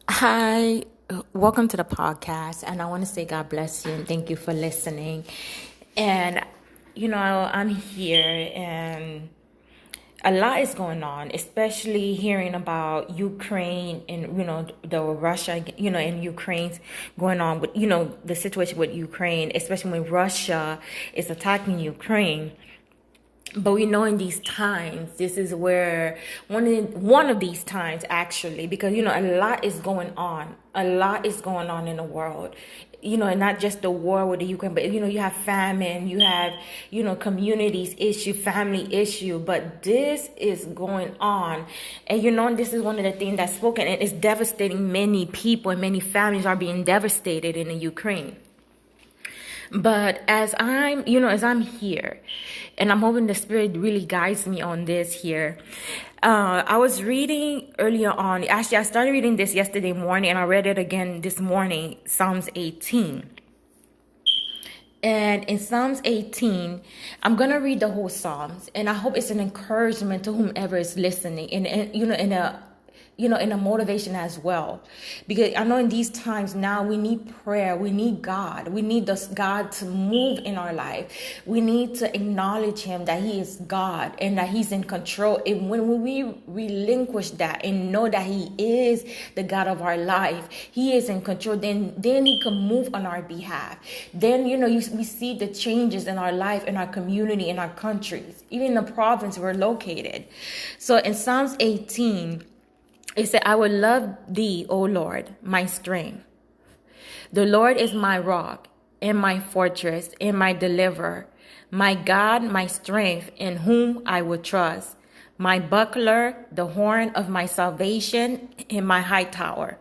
Hi, welcome to the podcast. And I want to say God bless you and thank you for listening. And, I'm here and a lot is going on, especially hearing about Ukraine and, the Russia, and Ukraine's going on with, the situation with Ukraine, especially when Russia is attacking Ukraine. But we know in these times, this is where one of these times actually, because a lot is going on. A lot is going on in the world. And not just the war with the Ukraine, but you have famine, you have communities issue, family issue. But this is going on, and this is one of the things that's spoken, and it's devastating. Many people and many families are being devastated in the Ukraine. But as I'm here, and I'm hoping the Spirit really guides me on this here. I was reading earlier on. Actually, I started reading this yesterday morning, and I read it again this morning, Psalms 18. And in Psalms 18, I'm going to read the whole Psalms, and I hope it's an encouragement to whomever is listening, and in a motivation as well. Because I know in these times now we need prayer, we need God, we need God to move in our life. We need to acknowledge Him that He is God and that He's in control. And when we relinquish that and know that He is the God of our life, He is in control, then He can move on our behalf. Then, we see the changes in our life, in our community, in our countries, even in the province we're located. So in Psalms 18, it said, I will love thee, O Lord, my strength. The Lord is my rock and my fortress and my deliverer, my God, my strength, in whom I will trust, my buckler, the horn of my salvation, and my high tower.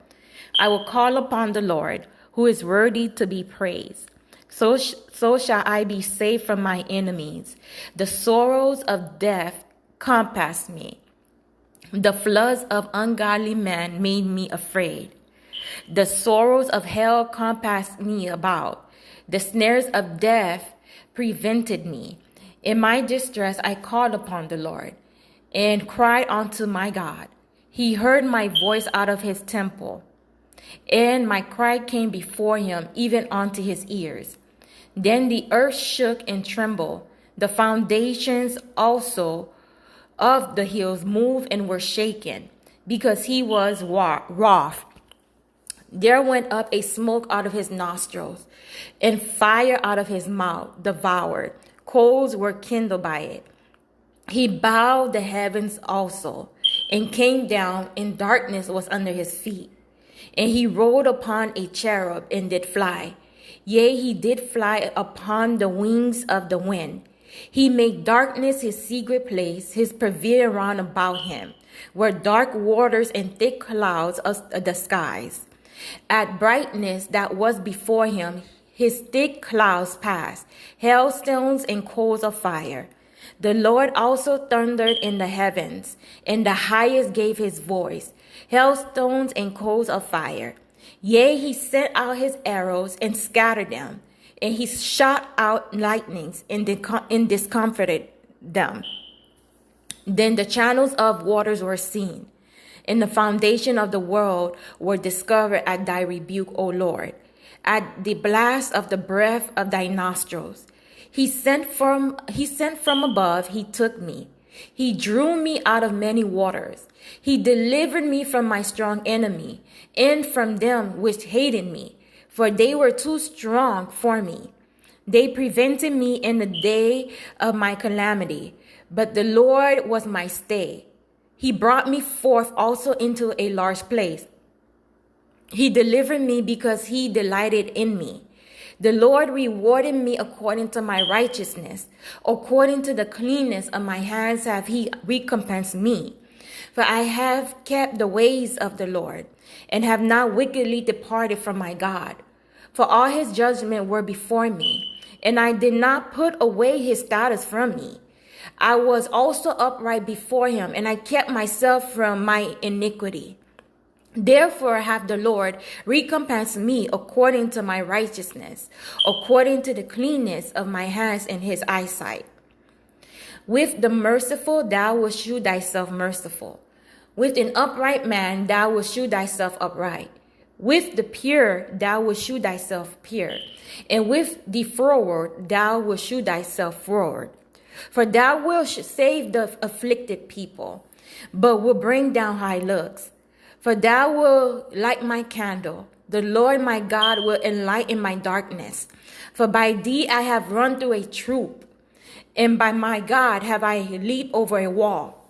I will call upon the Lord, who is worthy to be praised. So shall I be saved from my enemies. The sorrows of death compassed me. The floods of ungodly men made me afraid. The sorrows of hell compassed me about. The snares of death prevented me. In my distress I called upon the Lord and cried unto my God. He heard my voice out of his temple, and my cry came before him, even unto his ears. Then the earth shook and trembled. The foundations also of the hills moved and were shaken, because he was wroth. There went up a smoke out of his nostrils, and fire out of his mouth devoured. Coals were kindled by it. He bowed the heavens also, and came down, and darkness was under his feet. And he rode upon a cherub, and did fly. Yea, he did fly upon the wings of the wind. He made darkness his secret place, his pavilion round about him, were dark waters and thick clouds of the skies. At brightness that was before him, his thick clouds passed, hailstones and coals of fire. The Lord also thundered in the heavens, and the highest gave his voice, hailstones and coals of fire. Yea, he sent out his arrows and scattered them, and he shot out lightnings and discomfited them. Then the channels of waters were seen, and the foundation of the world were discovered at thy rebuke, O Lord, at the blast of the breath of thy nostrils. He sent from above, he took me. He drew me out of many waters. He delivered me from my strong enemy, and from them which hated me, for they were too strong for me. They prevented me in the day of my calamity, but the Lord was my stay. He brought me forth also into a large place. He delivered me because he delighted in me. The Lord rewarded me according to my righteousness. According to the cleanness of my hands have he recompensed me. For I have kept the ways of the Lord, and have not wickedly departed from my God. For all his judgments were before me, and I did not put away his statutes from me. I was also upright before him, and I kept myself from my iniquity. Therefore hath the Lord recompensed me according to my righteousness, according to the cleanness of my hands in his eyesight. With the merciful thou wilt shew thyself merciful. With an upright man thou wilt shew thyself upright. With the pure thou wilt shew thyself pure. And with the froward thou wilt shew thyself froward. For thou wilt save the afflicted people, but will bring down high looks. For thou wilt light my candle. The Lord my God will enlighten my darkness. For by thee I have run through a troop, and by my God have I leaped over a wall.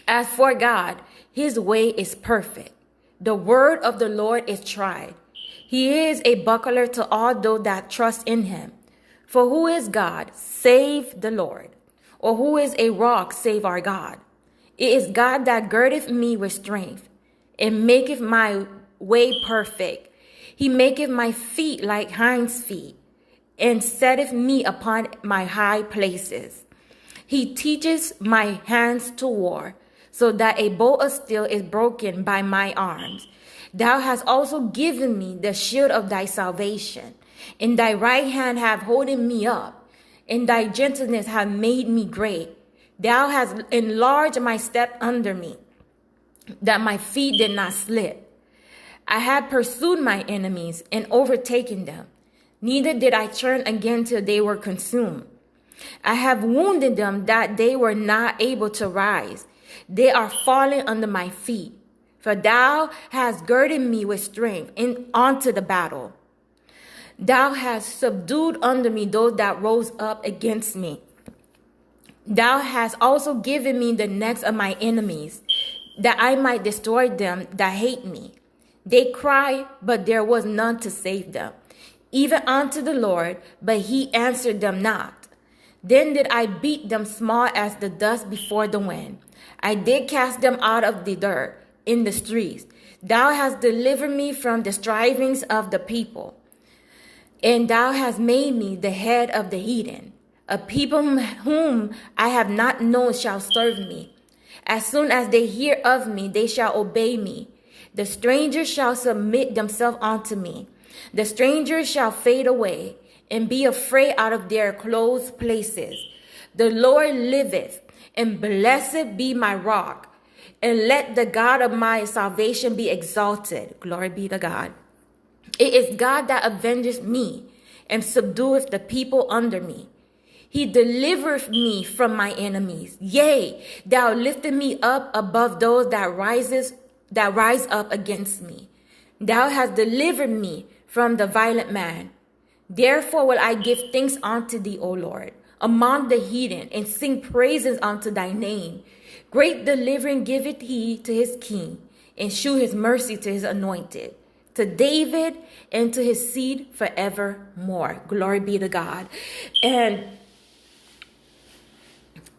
As for God, his way is perfect. The word of the Lord is tried. He is a buckler to all those that trust in him. For who is God, save the Lord? Or who is a rock, save our God? It is God that girdeth me with strength, and maketh my way perfect. He maketh my feet like hinds' feet, and setteth me upon my high places. He teaches my hands to war, so that a bow of steel is broken by my arms. Thou hast also given me the shield of thy salvation. In thy right hand have holden me up. In thy gentleness have made me great. Thou hast enlarged my step under me, that my feet did not slip. I had pursued my enemies and overtaken them. Neither did I turn again till they were consumed. I have wounded them that they were not able to rise. They are falling under my feet. For thou hast girded me with strength unto the battle. Thou hast subdued under me those that rose up against me. Thou hast also given me the necks of my enemies, that I might destroy them that hate me. They cried, but there was none to save them, even unto the Lord, but he answered them not. Then did I beat them small as the dust before the wind. I did cast them out of the dirt in the streets. Thou hast delivered me from the strivings of the people, and thou hast made me the head of the heathen. A people whom I have not known shall serve me. As soon as they hear of me, they shall obey me. The strangers shall submit themselves unto me. The strangers shall fade away and be afraid out of their closed places. The Lord liveth, and blessed be my rock. And let the God of my salvation be exalted. Glory be to God. It is God that avengeth me and subdueth the people under me. He delivereth me from my enemies. Yea, thou liftest me up above those that rise up against me. Thou hast delivered me from the violent man. Therefore will I give thanks unto thee, O Lord, among the heathen, and sing praises unto thy name. Great delivering giveth he to his king, and shew his mercy to his anointed, to David and to his seed forevermore. Glory be to God. And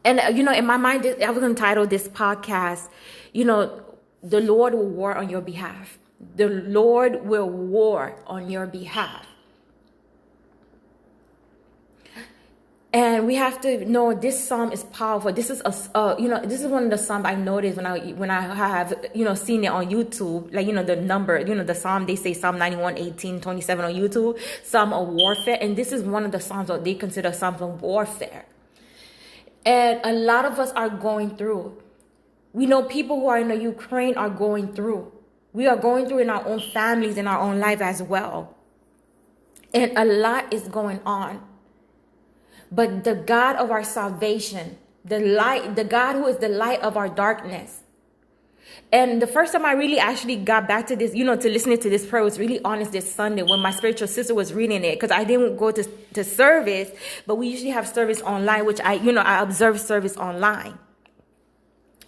in my mind, I was going to title this podcast, the Lord will war on your behalf. The Lord will war on your behalf. And we have to know this psalm is powerful. This is this is one of the psalms I noticed when I have seen it on YouTube, the number, the psalm, they say Psalm 91, 18, 27 on YouTube, Psalm of warfare, and this is one of the psalms that they consider psalms of warfare. And a lot of us are going through. We know people who are in the Ukraine are going through. We are going through in our own families, in our own life as well. And a lot is going on. But the God of our salvation, the God who is the light of our darkness. And the first time I really actually got back to this, to listening to this prayer was really honest this Sunday when my spiritual sister was reading it, because I didn't go to service, but we usually have service online, which I observe service online.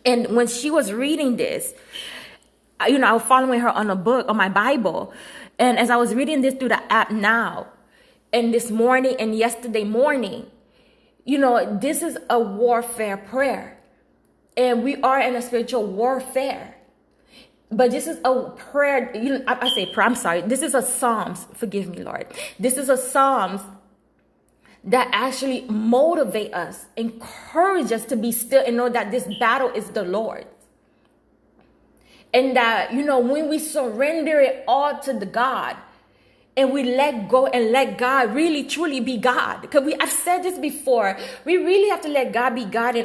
And when she was reading this, I was following her on my Bible. And as I was reading this through the app now, and this morning and yesterday morning, this is a warfare prayer. And we are in a spiritual warfare. But this is a prayer, I say prayer, I'm sorry. This is a Psalms, forgive me, Lord. This is a Psalms that actually motivate us, encourage us to be still and know that this battle is the Lord's. And that, when we surrender it all to the God, and we let go and let God really truly be God. Because I've said this before. We really have to let God be God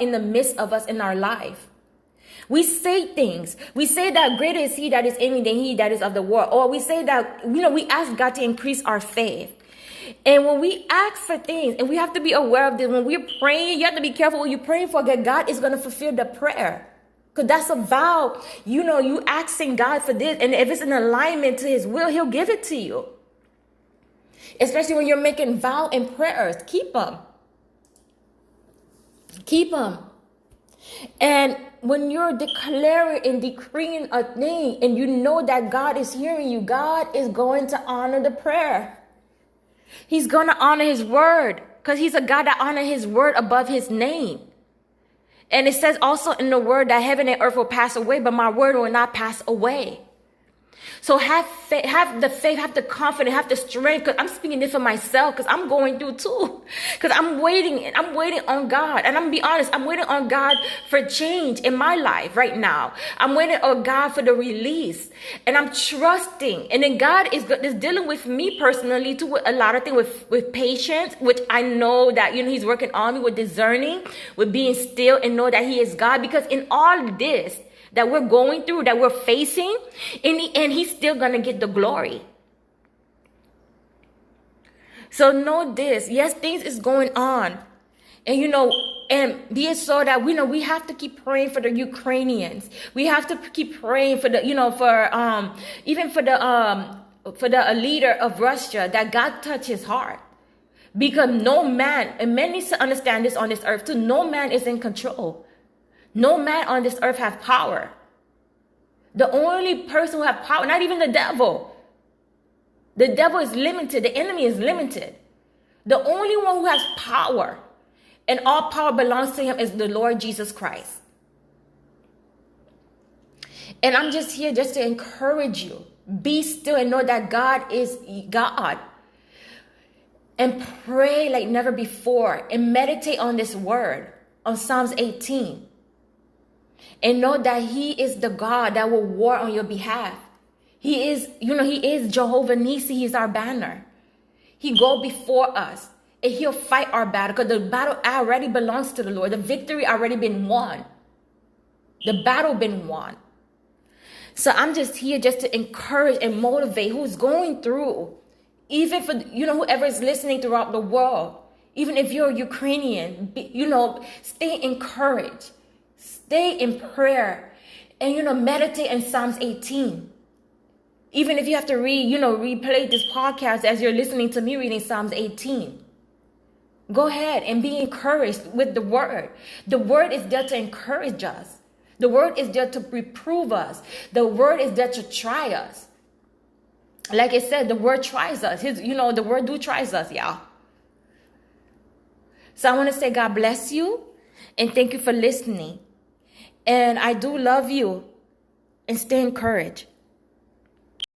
in the midst of us in our life. We say things. We say that greater is he that is in me than he that is of the world. Or we say that, we ask God to increase our faith. And when we ask for things, and we have to be aware of this, when we're praying, you have to be careful what you're praying for, that God is going to fulfill the prayer. Because that's a vow. You asking God for this. And if it's in alignment to his will, he'll give it to you. Especially when you're making vow and prayers. Keep them. Keep them. And when you're declaring and decreeing a thing and you know that God is hearing you, God is going to honor the prayer. He's going to honor his word because he's a God that honors his word above his name. And it says also in the word that heaven and earth will pass away, but my word will not pass away. So have faith, have the confidence, have the strength. Because I'm speaking this for myself, because I'm going through too. Because I'm waiting on God. And I'm going to be honest, I'm waiting on God for change in my life right now. I'm waiting on God for the release. And I'm trusting. And then God is dealing with me personally too, with a lot of things, with patience, which I know that, he's working on me, with discerning, with being still and know that he is God. Because in all this that we're going through, that we're facing, in the end, he's still going to get the glory. So know this. Yes, things is going on. And, and be it so that we have to keep praying for the Ukrainians. We have to keep praying for the, even for the leader of Russia, that God touch his heart. Because no man, and men need to understand this on this earth too, no man is in control. No man on this earth has power. The only person who has power, not even the devil. The devil is limited. The enemy is limited. The only one who has power, and all power belongs to him, is the Lord Jesus Christ. And I'm just here just to encourage you. Be still and know that God is God. And pray like never before. And meditate on this word, on Psalms 18. And know that he is the God that will war on your behalf. He is, he is Jehovah Nissi. He's our banner. He go before us and he'll fight our battle, because the battle already belongs to the Lord. The victory already been won. The battle been won. So I'm just here just to encourage and motivate who's going through, even for, whoever is listening throughout the world. Even if you're Ukrainian, stay encouraged. Stay in prayer and, meditate in Psalms 18. Even if you have to replay this podcast as you're listening to me reading Psalms 18. Go ahead and be encouraged with the word. The word is there to encourage us. The word is there to reprove us. The word is there to try us. Like I said, the word tries us. The word do tries us, y'all. So I want to say God bless you and thank you for listening. And I do love you, and stay encouraged.